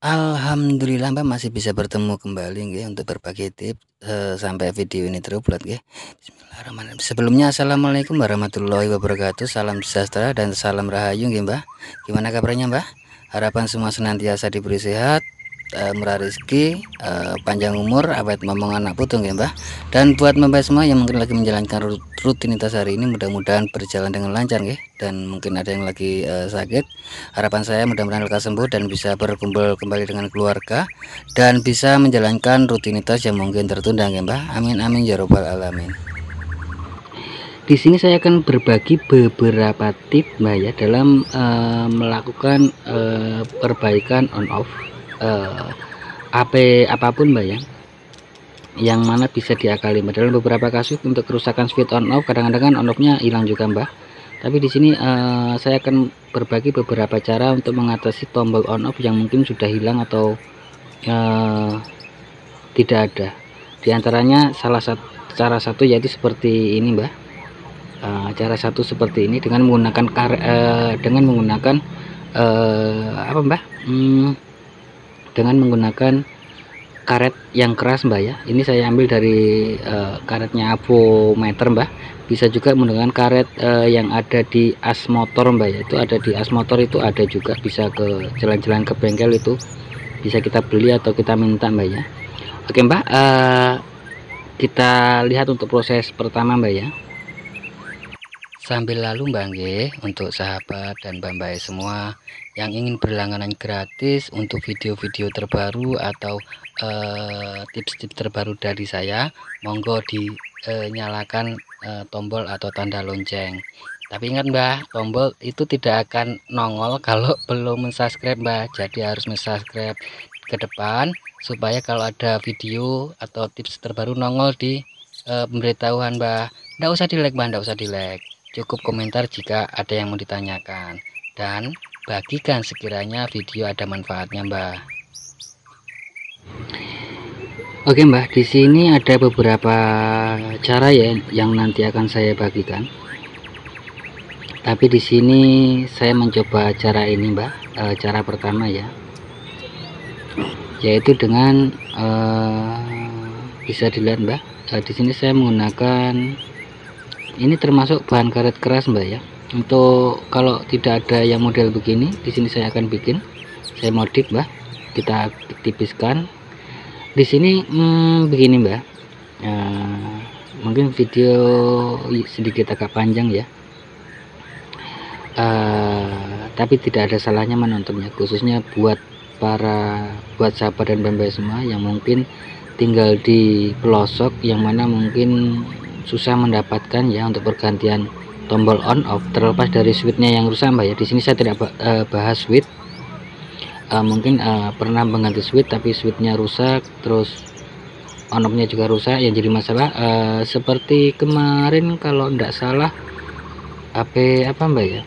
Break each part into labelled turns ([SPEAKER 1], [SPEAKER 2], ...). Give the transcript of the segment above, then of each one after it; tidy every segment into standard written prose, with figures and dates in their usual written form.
[SPEAKER 1] Alhamdulillah Mbak masih bisa bertemu kembali nggih untuk berbagi tips, sampai video ini terupload nggih. Bismillahirrahmanirrahim. Sebelumnya assalamualaikum warahmatullahi wabarakatuh, salam sejahtera dan salam rahayu nggih Mbah. Gimana kabarnya Mbah? Harapan semua senantiasa diberi sehat, murah rezeki, panjang umur, awet momong anak putu nggih Mbah. Dan buat Mbah semua yang mungkin lagi menjalankan rutinitas hari ini mudah-mudahan berjalan dengan lancar nggih, dan mungkin ada yang lagi sakit. Harapan saya mudah-mudahan lekas sembuh dan bisa berkumpul kembali dengan keluarga dan bisa menjalankan rutinitas yang mungkin tertunda nggih Mbah. Amin amin ya robbal alamin. Di sini saya akan berbagi beberapa tips Mbak ya dalam melakukan perbaikan on off HP apapun Mbak ya, yang mana bisa diakali Mbak. Dalam beberapa kasus untuk kerusakan switch on off kadang-kadang on off-nya hilang juga Mbak. Tapi di sini saya akan berbagi beberapa cara untuk mengatasi tombol on off yang mungkin sudah hilang atau tidak ada. Di antaranya cara satu yaitu seperti ini Mbak. Cara satu seperti ini dengan menggunakan apa Mbak? Dengan menggunakan karet yang keras Mbak ya. Ini saya ambil dari karetnya avometer Mbak. Bisa juga menggunakan karet yang ada di as motor Mbak ya. Itu ada di as motor, itu ada juga, bisa ke jalan-jalan ke bengkel, itu bisa kita beli atau kita minta Mbak ya. Oke Mbak, kita lihat untuk proses pertama Mbak ya. Sambil lalu Mbak nggih, untuk sahabat dan Mbak semua yang ingin berlangganan gratis untuk video-video terbaru atau tips-tips terbaru dari saya, monggo dinyalakan tombol atau tanda lonceng. Tapi ingat Mbak, tombol itu tidak akan nongol kalau belum subscribe Mbak. Jadi harus subscribe ke depan supaya kalau ada video atau tips terbaru nongol di pemberitahuan Mbak. Nggak usah di like Mbak, nggak usah di like. Cukup komentar jika ada yang mau ditanyakan, dan bagikan sekiranya video ada manfaatnya Mbak. Oke Mbak, di sini ada beberapa cara ya yang nanti akan saya bagikan. Tapi di sini saya mencoba cara ini Mbak, cara pertama ya, yaitu dengan bisa dilihat Mbak, di sini saya menggunakan ini termasuk bahan karet keras Mbak ya. Untuk kalau tidak ada yang model begini, di sini saya akan bikin, saya modif Mbak. Kita tipiskan di sini begini Mbak. Mungkin video sedikit agak panjang ya, tapi tidak ada salahnya menontonnya, khususnya buat sahabat dan Mbak semua yang mungkin tinggal di pelosok yang mana mungkin susah mendapatkan ya untuk pergantian tombol on off, terlepas dari switchnya yang rusak Mbak ya. Di sini saya tidak bahas switch, mungkin pernah mengganti switch tapi switchnya rusak, terus on off nya juga rusak, yang jadi masalah seperti kemarin kalau tidak salah HP apa Mbak ya,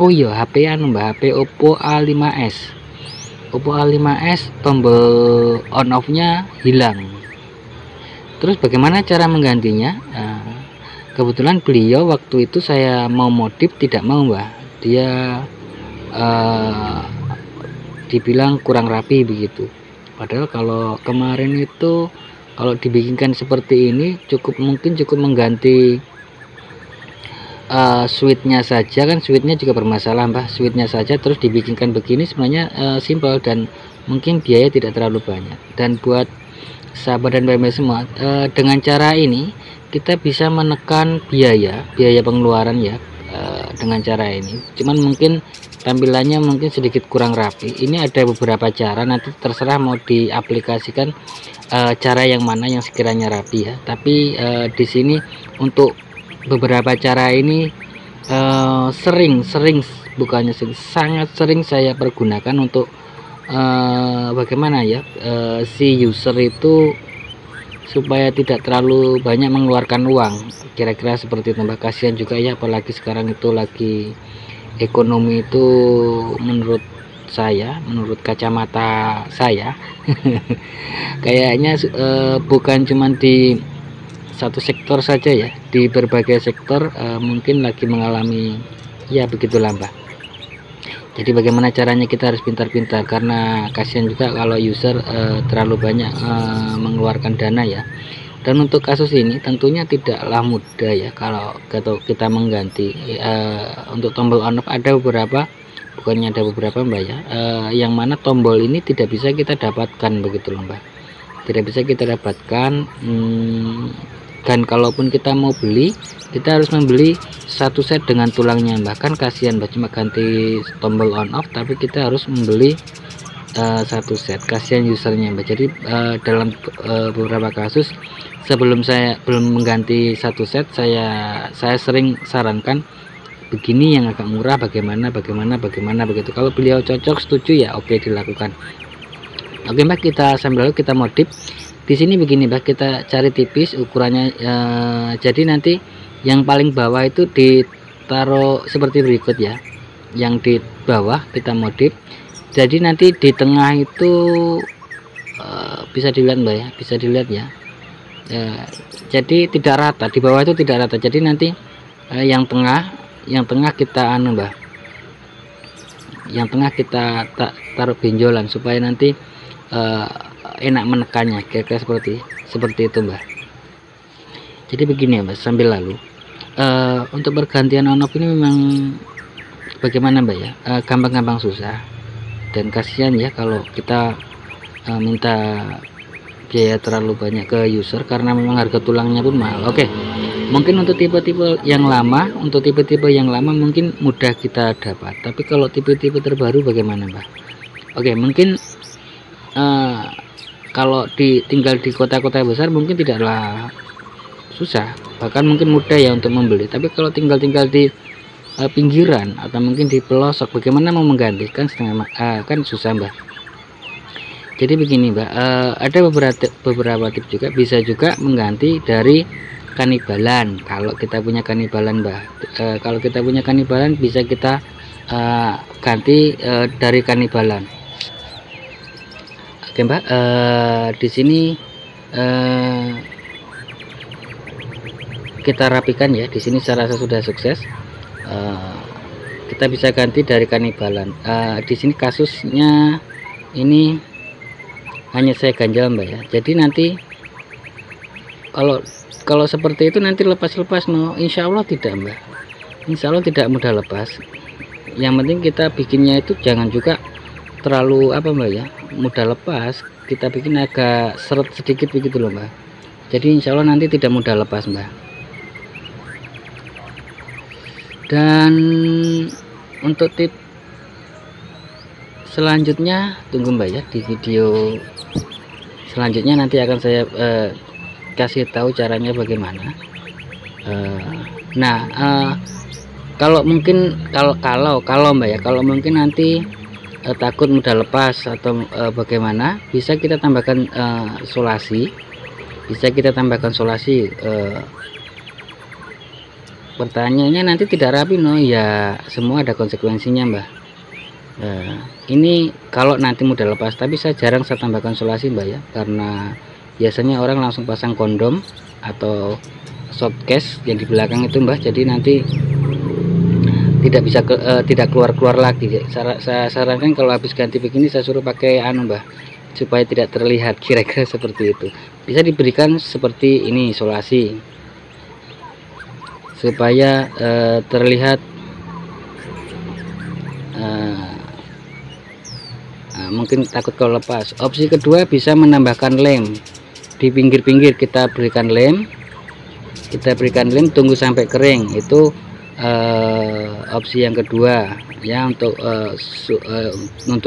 [SPEAKER 1] oh iya HP Mbak, HP Oppo A5s. Oppo A5s tombol on off nya hilang. Terus bagaimana cara menggantinya? Kebetulan beliau waktu itu saya mau modif tidak mau Mbak, dia dibilang kurang rapi begitu. Padahal kalau kemarin itu kalau dibikinkan seperti ini mungkin cukup mengganti switchnya saja, kan switchnya juga bermasalah Mbak, switchnya saja terus dibikinkan begini sebenarnya simpel dan mungkin biaya tidak terlalu banyak. Dan buat sahabat dan BMS semua, dengan cara ini kita bisa menekan biaya pengeluaran ya, dengan cara ini. Cuman mungkin tampilannya mungkin sedikit kurang rapi. Ini ada beberapa cara, nanti terserah mau diaplikasikan cara yang mana yang sekiranya rapi ya. Tapi di sini untuk beberapa cara ini sangat sering saya pergunakan untuk bagaimana ya, si user itu supaya tidak terlalu banyak mengeluarkan uang, kira-kira seperti itu Mbak. Kasihan juga ya, apalagi sekarang itu lagi ekonomi itu menurut kacamata saya kayaknya bukan cuma di satu sektor saja ya, di berbagai sektor mungkin lagi mengalami ya begitulah Mbak. Jadi bagaimana caranya, kita harus pintar-pintar, karena kasihan juga kalau user terlalu banyak mengeluarkan dana ya. Dan untuk kasus ini tentunya tidaklah mudah ya kalau kita mengganti untuk tombol on off. Ada beberapa, bukannya ada beberapa mbak ya, yang mana tombol ini tidak bisa kita dapatkan begitu loh mbak, tidak bisa kita dapatkan. Dan kalaupun kita mau beli, kita harus membeli satu set dengan tulangnya, bahkan kasihan mbak, cuma ganti tombol on off tapi kita harus membeli satu set, kasihan usernya mbak. Jadi dalam beberapa kasus sebelum saya belum mengganti satu set, saya sering sarankan begini yang agak murah, bagaimana begitu. Kalau beliau cocok, setuju ya oke, dilakukan. Oke mbak, kita sambil lalu kita modif. Di sini begini mbak, kita cari tipis ukurannya. Jadi nanti yang paling bawah itu ditaruh seperti berikut ya, yang di bawah kita modif. Jadi nanti di tengah itu bisa dilihat mbak ya, bisa dilihat ya. Jadi tidak rata, di bawah itu tidak rata. Jadi nanti yang tengah kita mbak, yang tengah kita taruh benjolan supaya nanti enak menekannya, kira-kira seperti itu mbak. Jadi begini ya mbak, sambil lalu untuk pergantian on off ini memang bagaimana mbak ya, gampang-gampang susah, dan kasihan ya kalau kita minta biaya terlalu banyak ke user, karena memang harga tulangnya pun mahal. Oke, mungkin untuk tipe-tipe yang lama, mungkin mudah kita dapat, tapi kalau tipe-tipe terbaru bagaimana mbak? Oke, mungkin kalau tinggal di kota-kota besar mungkin tidaklah susah, bahkan mungkin mudah ya untuk membeli. Tapi kalau tinggal di pinggiran atau mungkin di pelosok, bagaimana mau menggantikan kan susah mbak. Jadi begini mbak, ada beberapa tips juga, bisa juga mengganti dari kanibalan. Kalau kita punya kanibalan mbak, kalau kita punya kanibalan bisa kita ganti dari kanibalan. Oke mbak, di sini kita rapikan ya. Di sini saya rasa sudah sukses. Kita bisa ganti dari kanibalan. Di sini kasusnya ini hanya saya ganjal mbak ya. Jadi nanti kalau seperti itu nanti lepas no, insya Allah tidak mbak, insya Allah tidak mudah lepas. Yang penting kita bikinnya itu jangan juga terlalu mbak ya, mudah lepas. Kita bikin agak seret sedikit begitu loh mbak, jadi insya Allah nanti tidak mudah lepas mbak. Dan untuk tips selanjutnya tunggu mbak ya, di video selanjutnya nanti akan saya kasih tahu caranya bagaimana. Kalau mungkin kalau mbak ya, kalau mungkin nanti takut mudah lepas atau bagaimana, bisa kita tambahkan solasi, pertanyaannya nanti tidak rapi no ya, semua ada konsekuensinya mbak. Ini kalau nanti mudah lepas, tapi saya jarang saya tambahkan solasi mbak ya, karena biasanya orang langsung pasang kondom atau soft case yang di belakang itu mbak, jadi nanti tidak bisa tidak keluar lagi. Saya sarankan kalau habis ganti begini saya suruh pakai mbak, supaya tidak terlihat, kira-kira seperti itu. Bisa diberikan seperti ini solasi supaya terlihat mungkin takut kalau lepas. Opsi kedua bisa menambahkan lem di pinggir-pinggir, kita berikan lem, tunggu sampai kering. Itu opsi yang kedua ya, untuk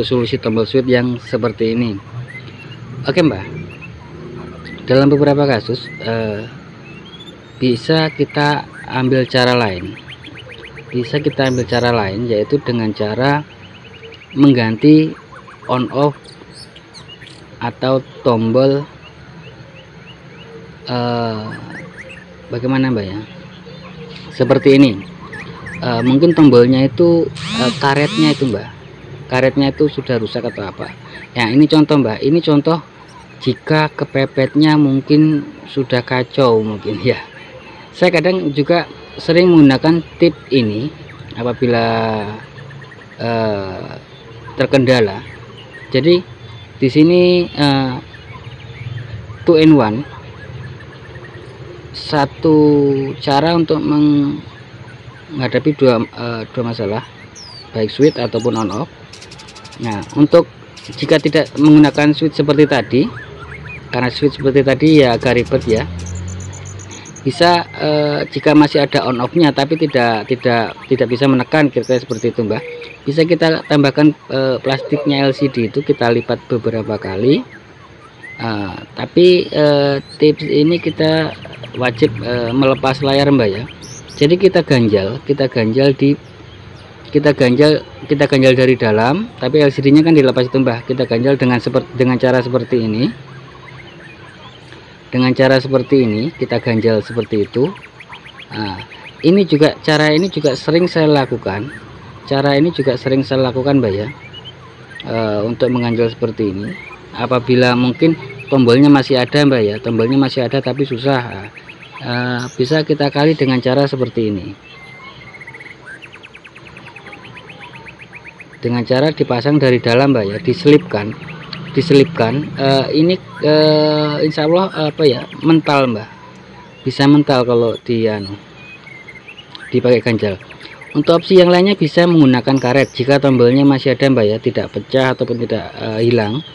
[SPEAKER 1] solusi tombol switch yang seperti ini. Oke mbak, dalam beberapa kasus bisa kita ambil cara lain, yaitu dengan cara mengganti on off atau tombol bagaimana mbak ya, seperti ini. Mungkin tombolnya itu karetnya itu sudah rusak atau apa ya. Ini contoh mbak, ini contoh jika kepepetnya mungkin sudah kacau mungkin ya. Saya kadang juga sering menggunakan tip ini apabila terkendala. Jadi di sini 2 in 1, satu cara untuk menghadapi dua masalah, baik switch ataupun on off. Nah, untuk jika tidak menggunakan switch seperti tadi, karena switch seperti tadi ya agak ribet ya, bisa jika masih ada on off nya tapi tidak bisa menekan, kira-kira seperti itu Mbak, bisa kita tambahkan plastiknya LCD itu kita lipat beberapa kali. Tapi tips ini kita wajib melepas layar Mbak ya. Jadi kita ganjal dari dalam, tapi LCD nya kan dilepas itu Mbak. Kita ganjal dengan cara seperti ini. Dengan cara seperti ini kita ganjal seperti itu. Nah, cara ini juga sering saya lakukan. Mbak ya, untuk mengganjal seperti ini. Apabila mungkin tombolnya masih ada Mbak ya, tombolnya masih ada tapi susah, bisa kita kali dengan cara seperti ini, dengan cara dipasang dari dalam Mbak ya, diselipkan. Ini insya Allah mental Mbak, bisa mental kalau dipakai ganjal. Untuk opsi yang lainnya bisa menggunakan karet jika tombolnya masih ada Mbak ya, tidak pecah ataupun tidak hilang.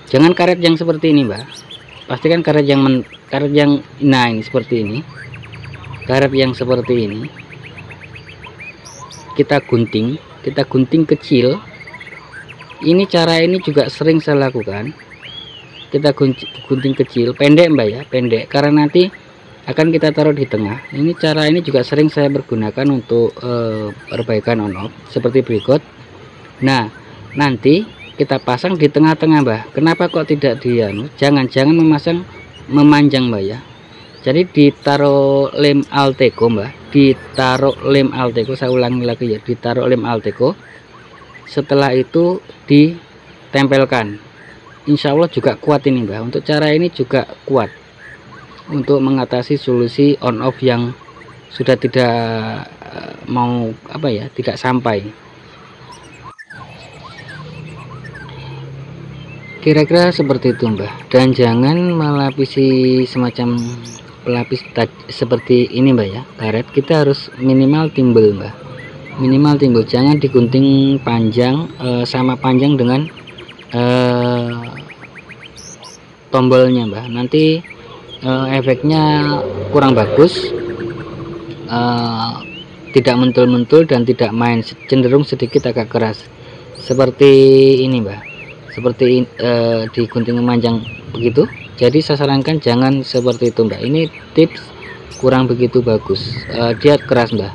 [SPEAKER 1] Jangan karet yang seperti ini Mbak, pastikan karet yang nah ini seperti ini, karet yang seperti ini kita gunting kecil. Ini cara ini juga sering saya lakukan, kita gunting kecil, pendek Mbak ya, pendek, karena nanti akan kita taruh di tengah. Ini cara ini juga sering saya pergunakan untuk perbaikan on off seperti berikut. Nah, nanti kita pasang di tengah-tengah Mbak. Kenapa kok tidak jangan memanjang Mbak ya. Jadi ditaruh lem Alteco Mbak, saya ulangi lagi ya, ditaruh lem Alteco. Setelah itu ditempelkan, insya Allah juga kuat ini Mbak. Untuk cara ini juga kuat untuk mengatasi solusi on off yang sudah tidak tidak sampai. Kira-kira seperti itu Mbak. Dan jangan melapisi semacam pelapis seperti ini Mbak ya, karet kita harus minimal timbul Mbak, jangan digunting panjang, sama panjang dengan tombolnya Mbak, nanti efeknya kurang bagus, tidak mentul-mentul dan tidak main, cenderung sedikit agak keras seperti ini Mbak, seperti digunting panjang begitu. Jadi saya sarankan jangan seperti itu Mbak, ini tips kurang begitu bagus, dia keras Mbak.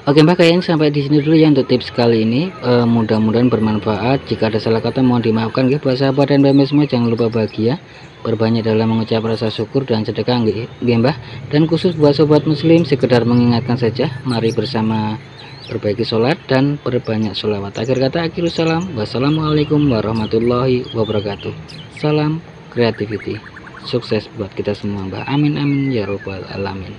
[SPEAKER 1] Oke Mbak, kayaknya sampai di sini dulu ya untuk tips kali ini. Mudah-mudahan bermanfaat. Jika ada salah kata mohon dimaafkan ya. Buat sahabat dan mbak semua, jangan lupa bahagia, berbanyak dalam mengucap rasa syukur dan sedekah nggih Mbah. Dan khusus buat sobat muslim, sekedar mengingatkan saja, mari bersama perbaiki sholat dan perbanyak sholawat. Akhir kata, akhirus salam, wassalamualaikum warahmatullahi wabarakatuh. Salam creativity, sukses buat kita semua Mbak, amin amin ya robbal alamin.